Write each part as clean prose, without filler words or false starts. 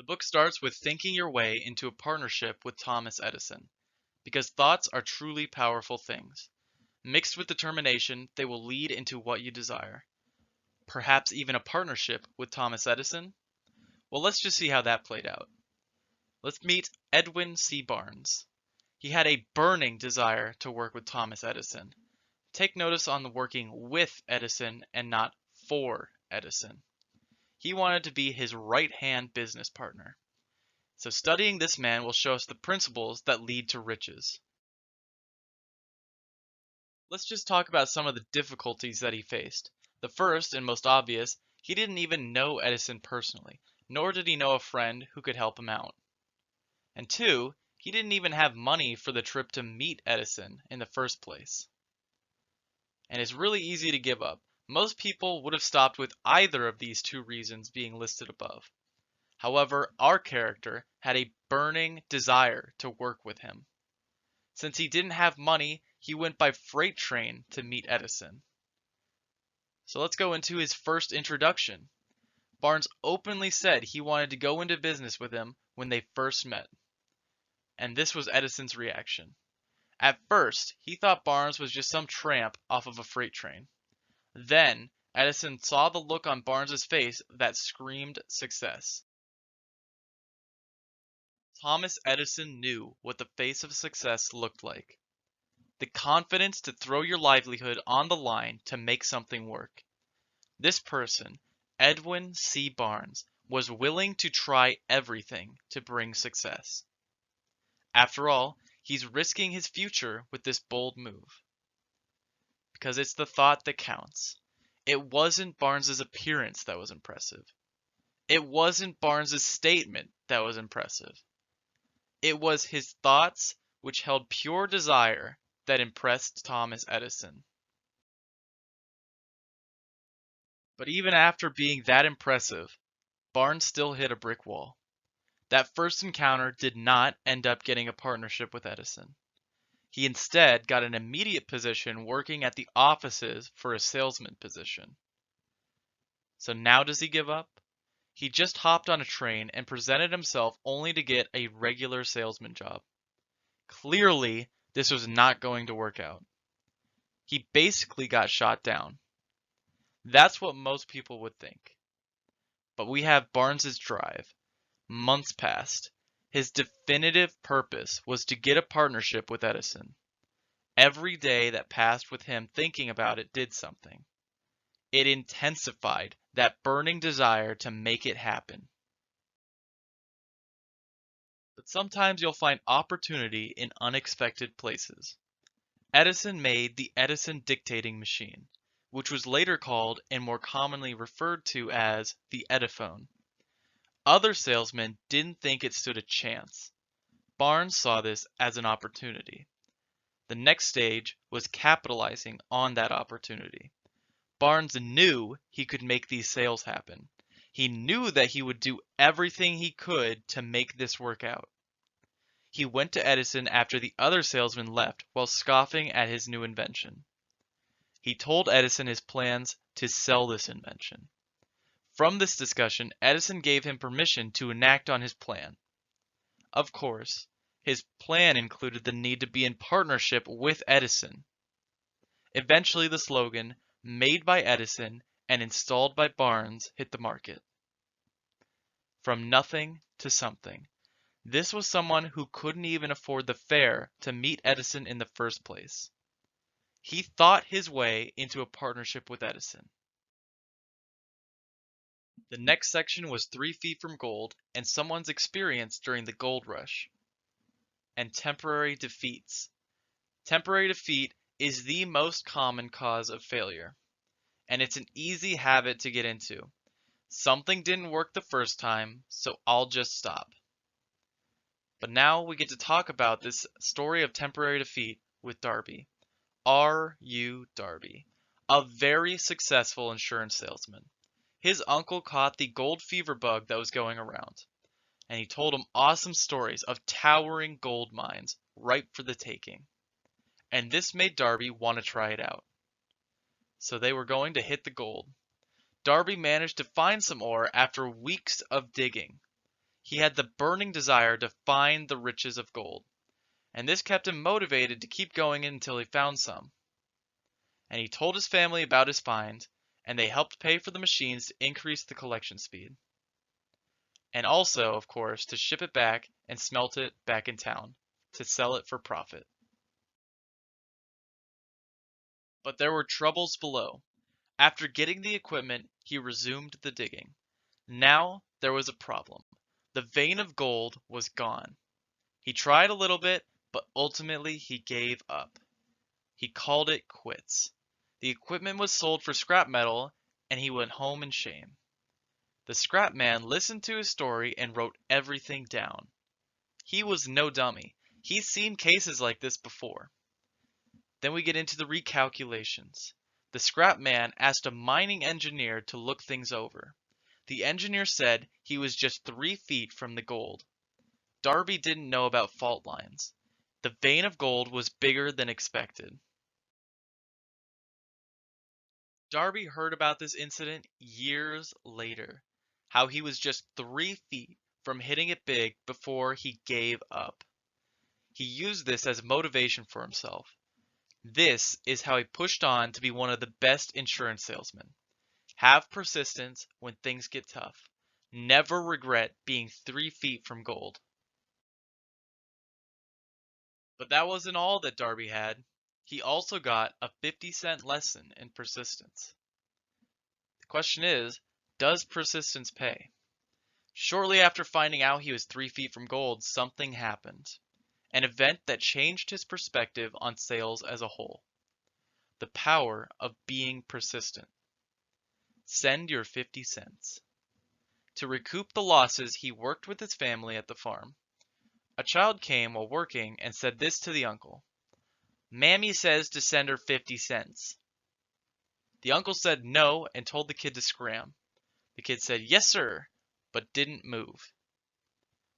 The book starts with thinking your way into a partnership with Thomas Edison, because thoughts are truly powerful things. Mixed with determination, they will lead into what you desire. Perhaps even a partnership with Thomas Edison? Well, let's just see how that played out. Let's meet Edwin C. Barnes. He had a burning desire to work with Thomas Edison. Take notice on the working with Edison and not for Edison. He wanted to be his right-hand business partner. So studying this man will show us the principles that lead to riches. Let's just talk about some of the difficulties that he faced. The first and most obvious, he didn't even know Edison personally, nor did he know a friend who could help him out. And two, he didn't even have money for the trip to meet Edison in the first place. And it's really easy to give up. Most people would have stopped with either of these two reasons being listed above. However, our character had a burning desire to work with him. Since he didn't have money, he went by freight train to meet Edison. So let's go into his first introduction. Barnes openly said he wanted to go into business with him when they first met. And this was Edison's reaction. At first, he thought Barnes was just some tramp off of a freight train. Then, Edison saw the look on Barnes's face that screamed success. Thomas Edison knew what the face of success looked like. The confidence to throw your livelihood on the line to make something work. This person, Edwin C. Barnes, was willing to try everything to bring success. After all, he's risking his future with this bold move. Because it's the thought that counts. It wasn't Barnes's appearance that was impressive. It wasn't Barnes's statement that was impressive. It was his thoughts, which held pure desire, that impressed Thomas Edison. But even after being that impressive, Barnes still hit a brick wall. That first encounter did not end up getting a partnership with Edison. He instead got an immediate position working at the offices for a salesman position. So now does he give up? He just hopped on a train and presented himself only to get a regular salesman job. Clearly, this was not going to work out. He basically got shot down. That's what most people would think. But we have Barnes's drive. Months passed. His definitive purpose was to get a partnership with Edison. Every day that passed with him thinking about it did something. It intensified that burning desire to make it happen. But sometimes you'll find opportunity in unexpected places. Edison made the Edison dictating machine, which was later called and more commonly referred to as the Ediphone. Other salesmen didn't think it stood a chance. Barnes saw this as an opportunity. The next stage was capitalizing on that opportunity. Barnes knew he could make these sales happen. He knew that he would do everything he could to make this work out. He went to Edison after the other salesman left while scoffing at his new invention. He told Edison his plans to sell this invention. From this discussion, Edison gave him permission to enact on his plan. Of course, his plan included the need to be in partnership with Edison. Eventually, the slogan, "Made by Edison and installed by Barnes," hit the market. From nothing to something. This was someone who couldn't even afford the fare to meet Edison in the first place. He thought his way into a partnership with Edison. The next section was 3 feet from gold and someone's experience during the gold rush. And temporary defeats. Temporary defeat is the most common cause of failure. And it's an easy habit to get into. Something didn't work the first time, so I'll just stop. But now we get to talk about this story of temporary defeat with Darby. R.U. Darby, a very successful insurance salesman. His uncle caught the gold fever bug that was going around, and he told him awesome stories of towering gold mines ripe for the taking. And this made Darby want to try it out. So they were going to hit the gold. Darby managed to find some ore after weeks of digging. He had the burning desire to find the riches of gold, and this kept him motivated to keep going until he found some. And he told his family about his find, and they helped pay for the machines to increase the collection speed. And also, of course, to ship it back and smelt it back in town, to sell it for profit. But there were troubles below. After getting the equipment, he resumed the digging. Now there was a problem. The vein of gold was gone. He tried a little bit, but ultimately he gave up. He called it quits. The equipment was sold for scrap metal, and he went home in shame. The scrap man listened to his story and wrote everything down. He was no dummy. He's seen cases like this before. Then we get into the recalculations. The scrap man asked a mining engineer to look things over. The engineer said he was just 3 feet from the gold. Darby didn't know about fault lines. The vein of gold was bigger than expected. Darby heard about this incident years later, how he was just 3 feet from hitting it big before he gave up. He used this as motivation for himself. This is how he pushed on to be one of the best insurance salesmen. Have persistence when things get tough. Never regret being 3 feet from gold. But that wasn't all that Darby had. He also got a 50-cent lesson in persistence. The question is, does persistence pay? Shortly after finding out he was 3 feet from gold, something happened. An event that changed his perspective on sales as a whole. The power of being persistent. Send your 50 cents. To recoup the losses, he worked with his family at the farm. A child came while working and said this to the uncle. Mammy says to send her 50 cents. The uncle said no and told the kid to scram. The kid said yes sir, but didn't move.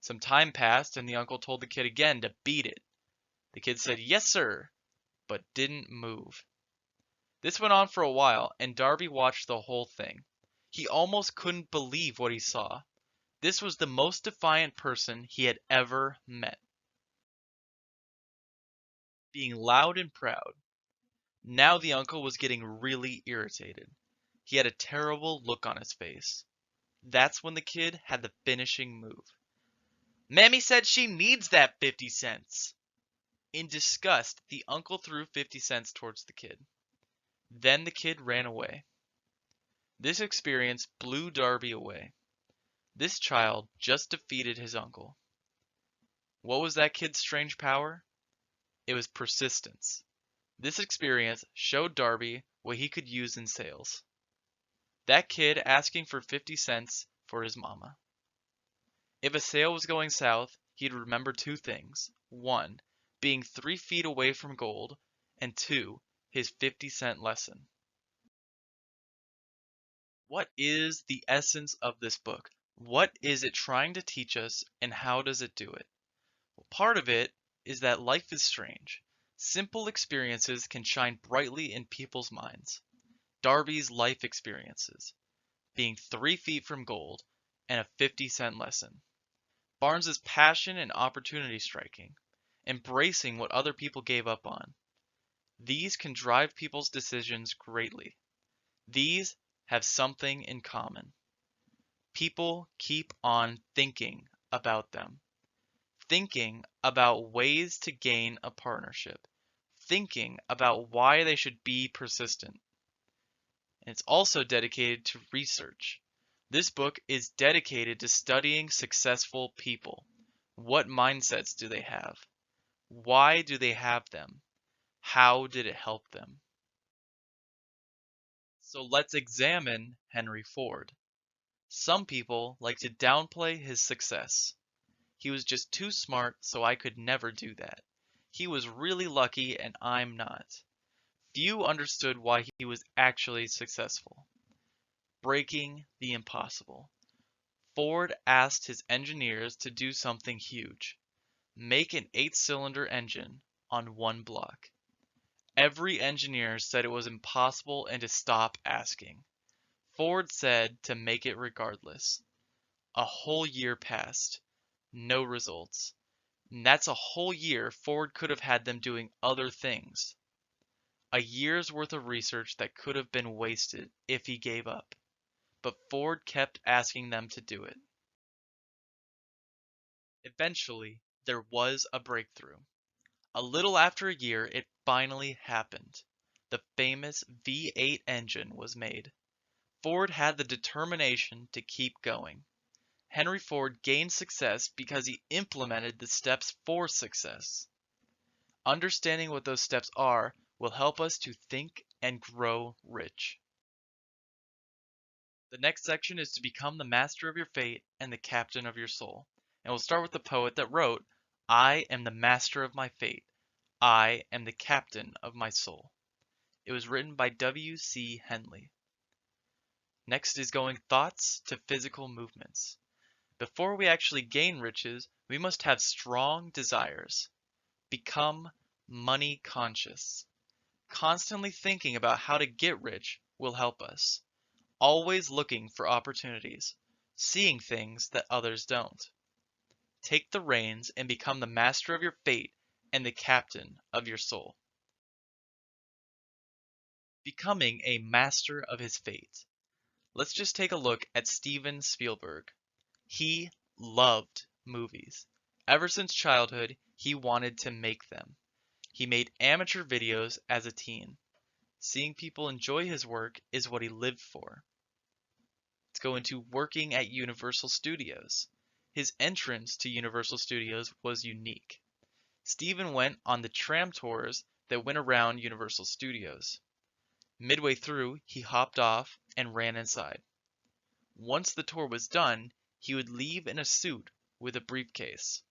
Some time passed and the uncle told the kid again to beat it. The kid said yes sir, but didn't move. This went on for a while and Darby watched the whole thing. He almost couldn't believe what he saw. This was the most defiant person he had ever met. Being loud and proud. Now the uncle was getting really irritated. He had a terrible look on his face. That's when the kid had the finishing move. Mammy said she needs that 50 cents. In disgust, the uncle threw 50 cents towards the kid. Then the kid ran away. This experience blew Darby away. This child just defeated his uncle. What was that kid's strange power? It was persistence. This experience showed Darby what he could use in sales. That kid asking for 50 cents for his mama. If a sale was going south, he'd remember 2 things. 1, being 3 feet away from gold, and 2, his 50-cent lesson. What is the essence of this book? What is it trying to teach us, and how does it do it? Well, part of it is that life is strange. Simple experiences can shine brightly in people's minds. Darby's life experiences, being 3 feet from gold, and a 50-cent lesson. Barnes's passion and opportunity striking, embracing what other people gave up on. These can drive people's decisions greatly. These have something in common. People keep on thinking about them. Thinking about ways to gain a partnership. Thinking about why they should be persistent. And it's also dedicated to research. This book is dedicated to studying successful people. What mindsets do they have? Why do they have them? How did it help them? So let's examine Henry Ford. Some people like to downplay his success. He was just too smart, so I could never do that. He was really lucky and I'm not. Few understood why he was actually successful. Breaking the impossible. Ford asked his engineers to do something huge. Make an 8-cylinder engine on 1 block. Every engineer said it was impossible and to stop asking. Ford said to make it regardless. A whole year passed. No results. And that's a whole year Ford could have had them doing other things. A year's worth of research that could have been wasted if he gave up. But Ford kept asking them to do it. Eventually, there was a breakthrough. A little after a year, it finally happened. The famous V8 engine was made. Ford had the determination to keep going. Henry Ford gained success because he implemented the steps for success. Understanding what those steps are will help us to think and grow rich. The next section is to become the master of your fate and the captain of your soul. And we'll start with the poet that wrote, I am the master of my fate. I am the captain of my soul. It was written by W.C. Henley. Next is going thoughts to physical movements. Before we actually gain riches, we must have strong desires. Become money conscious. Constantly thinking about how to get rich will help us. Always looking for opportunities, seeing things that others don't. Take the reins and become the master of your fate and the captain of your soul. Becoming a master of his fate. Let's just take a look at Steven Spielberg. He loved movies. Ever since childhood, he wanted to make them. He made amateur videos as a teen. Seeing people enjoy his work is what he lived for. Let's go into working at Universal Studios. His entrance to Universal Studios was unique. Steven went on the tram tours that went around Universal Studios. Midway through, he hopped off and ran inside. Once the tour was done, he would leave in a suit with a briefcase.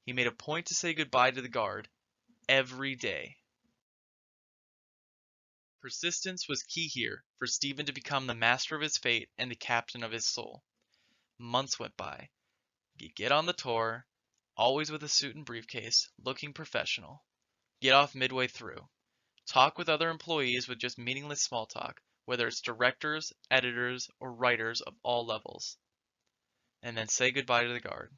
He made a point to say goodbye to the guard every day. Persistence was key here for Steven to become the master of his fate and the captain of his soul. Months went by. He'd get on the tour, always with a suit and briefcase, looking professional. Get off midway through. Talk with other employees with just meaningless small talk, whether it's directors, editors, or writers of all levels. And then say goodbye to the guard.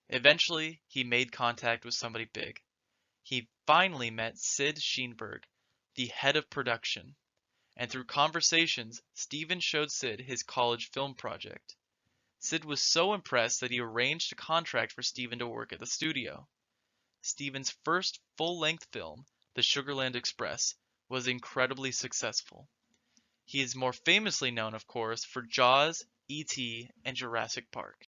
Eventually, he made contact with somebody big. He finally met Sid Sheinberg, the head of production, and through conversations, Steven showed Sid his college film project. Sid was so impressed that he arranged a contract for Steven to work at the studio. Steven's first full-length film, The Sugarland Express, was incredibly successful. He is more famously known, of course, for Jaws, E.T., and Jurassic Park.